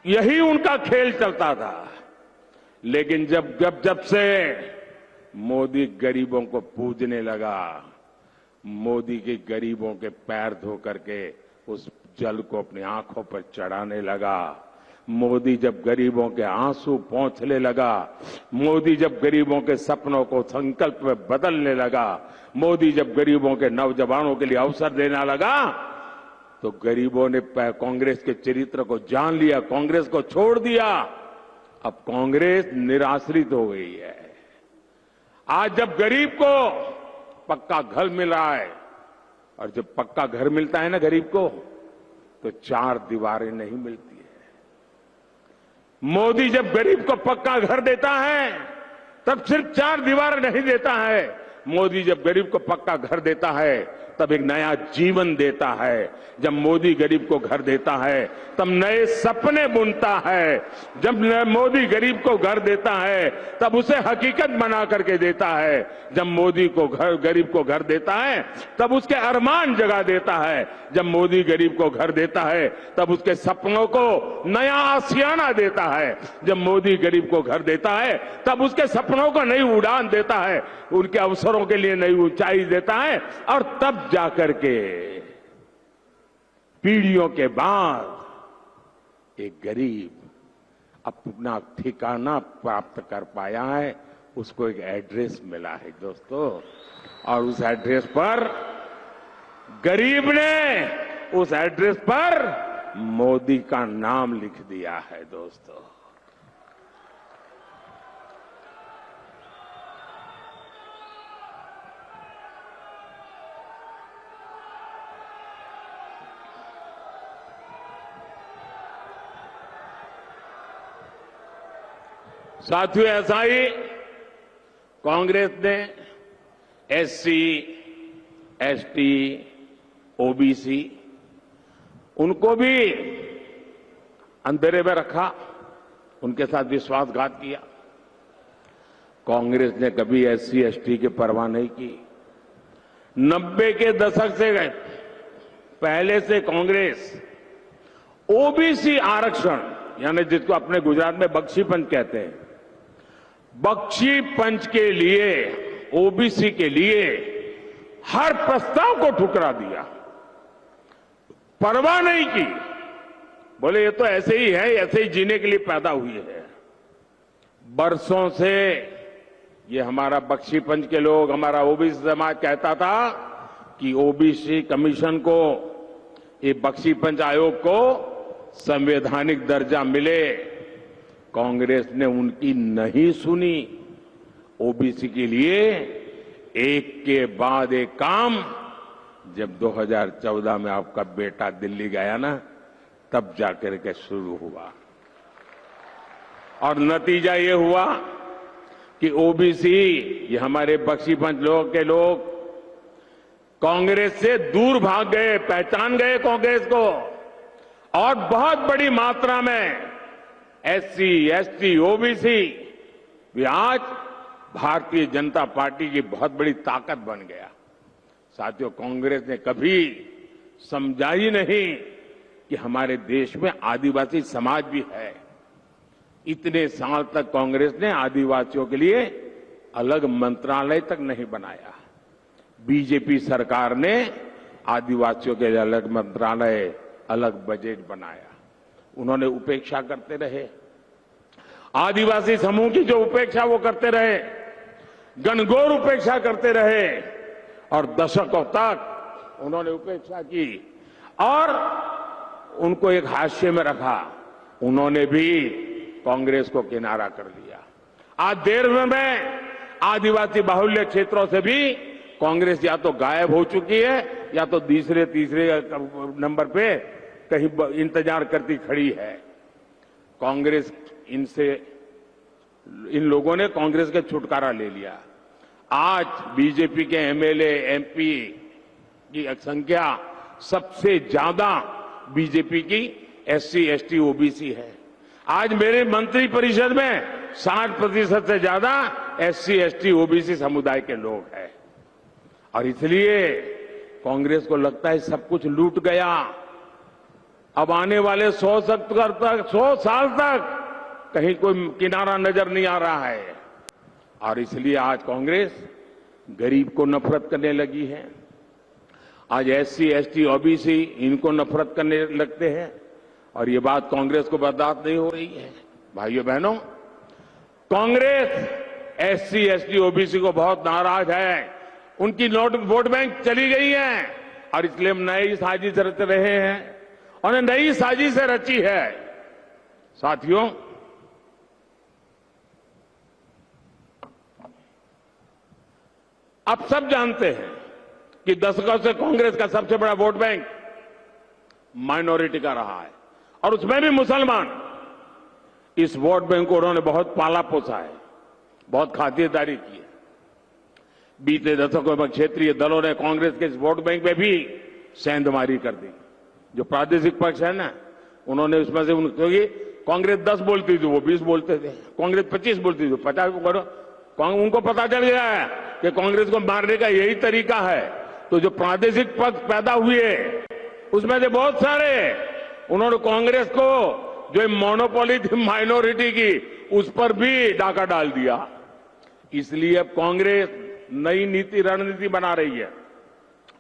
यही उनका खेल चलता था। लेकिन जब से मोदी गरीबों को पूजने लगा, मोदी के गरीबों के पैर धो करके उस जल को अपनी आंखों पर चढ़ाने लगा, मोदी जब गरीबों के आंसू पोंछने लगा, मोदी जब गरीबों के सपनों को संकल्प में बदलने लगा, मोदी जब गरीबों के नौजवानों के लिए अवसर देने लगा, तो गरीबों ने कांग्रेस के चरित्र को जान लिया, कांग्रेस को छोड़ दिया। अब कांग्रेस निराश्रित हो गई है। आज जब गरीब को पक्का घर मिल रहा है, और जब पक्का घर मिलता है ना गरीब को, तो चार दीवारें नहीं मिलती है। मोदी जब गरीब को पक्का घर देता है, तब सिर्फ चार दीवारें नहीं देता है। मोदी जब गरीब को पक्का घर देता है, तब एक नया जीवन देता है। जब मोदी गरीब को घर देता है, तब नए सपने बुनता है। जब मोदी गरीब को घर देता है, तब उसे हकीकत बना करके देता है। जब मोदी को गरीब को घर देता है, तब उसके अरमान जगा देता है। जब मोदी गरीब को घर देता है, तब उसके सपनों को नया आशियाना देता है। जब मोदी गरीब को घर देता है, तब उसके सपनों को नई उड़ान देता है, उनके अवसरों के लिए नई ऊंचाई देता है। और तब जाकर के पीढ़ियों के बाद एक गरीब अपना ठिकाना प्राप्त कर पाया है, उसको एक एड्रेस मिला है दोस्तों। और उस एड्रेस पर गरीब ने उस एड्रेस पर मोदी का नाम लिख दिया है दोस्तों। साथियों, ऐसा ही कांग्रेस ने एससी, एसटी, ओबीसी उनको भी अंधेरे में रखा, उनके साथ विश्वासघात किया। कांग्रेस ने कभी एससी, एसटी की परवाह नहीं की। 90 के दशक से पहले से कांग्रेस ओबीसी आरक्षण, यानी जिसको अपने गुजरात में बख्शी पंच कहते हैं, बख्शी पंच के लिए, ओबीसी के लिए हर प्रस्ताव को ठुकरा दिया, परवाह नहीं की। बोले ये तो ऐसे ही है, ऐसे ही जीने के लिए पैदा हुई है। बरसों से ये हमारा बख्शी पंच के लोग, हमारा ओबीसी समाज कहता था कि ओबीसी कमीशन को, ये बख्शी पंच आयोग को संवैधानिक दर्जा मिले। कांग्रेस ने उनकी नहीं सुनी। ओबीसी के लिए एक के बाद एक काम, जब 2014 में आपका बेटा दिल्ली गया ना, तब जाकर के शुरू हुआ। और नतीजा ये हुआ कि ओबीसी, ये हमारे बख्शी पंच लोग के लोग कांग्रेस से दूर भाग गए, पहचान गए कांग्रेस को। और बहुत बड़ी मात्रा में एससी, एसटी, ओबीसी भी आज भारतीय जनता पार्टी की बहुत बड़ी ताकत बन गया। साथियों, कांग्रेस ने कभी समझा ही नहीं कि हमारे देश में आदिवासी समाज भी है। इतने साल तक कांग्रेस ने आदिवासियों के लिए अलग मंत्रालय तक नहीं बनाया। बीजेपी सरकार ने आदिवासियों के लिए अलग मंत्रालय, अलग बजट बनाया। उन्होंने उपेक्षा करते रहे, आदिवासी समूह की जो उपेक्षा वो करते रहे, घनघोर उपेक्षा करते रहे, और दशकों तक उन्होंने उपेक्षा की और उनको एक हाशिए में रखा। उन्होंने भी कांग्रेस को किनारा कर लिया। आज देश में आदिवासी बाहुल्य क्षेत्रों से भी कांग्रेस या तो गायब हो चुकी है, या तो तीसरे नंबर पे कहीं इंतजार करती खड़ी है। कांग्रेस इन लोगों ने कांग्रेस के छुटकारा ले लिया। आज बीजेपी के एमएलए, एमपी की संख्या सबसे ज्यादा बीजेपी की एससी, एसटी, ओबीसी है। आज मेरे मंत्री परिषद में 60% से ज्यादा एससी, एसटी, ओबीसी समुदाय के लोग हैं। और इसलिए कांग्रेस को लगता है सब कुछ लूट गया। अब आने वाले 100 साल तक कहीं कोई किनारा नजर नहीं आ रहा है। और इसलिए आज कांग्रेस गरीब को नफरत करने लगी है। आज SC, ST, OBC इनको नफरत करने लगते हैं और ये बात कांग्रेस को बर्दाश्त नहीं हो रही है। भाइयों बहनों, कांग्रेस SC, ST, OBC को बहुत नाराज है। उनकी वोट बैंक चली गई है और इसलिए हम नई साजिश रच रहे हैं और नई साजिश रची है। साथियों, आप सब जानते हैं कि दशकों से कांग्रेस का सबसे बड़ा वोट बैंक माइनॉरिटी का रहा है और उसमें भी मुसलमान। इस वोट बैंक को उन्होंने बहुत पाला पोसा है, बहुत खातिरदारी की है। बीते दशकों में क्षेत्रीय दलों ने कांग्रेस के इस वोट बैंक में भी सेंधमारी कर दी। जो प्रादेशिक पक्ष है ना, उन्होंने उसमें से क्योंकि कांग्रेस 10 बोलती थी, वो 20 बोलते थे। कांग्रेस 25 बोलती थी, 50। उनको पता चल गया है कि कांग्रेस को मारने का यही तरीका है। तो जो प्रादेशिक पक्ष पैदा हुए उसमें से बहुत सारे उन्होंने कांग्रेस को जो मोनोपोली थी माइनॉरिटी की, उस पर भी डाका डाल दिया। इसलिए अब कांग्रेस नई नीति रणनीति बना रही है।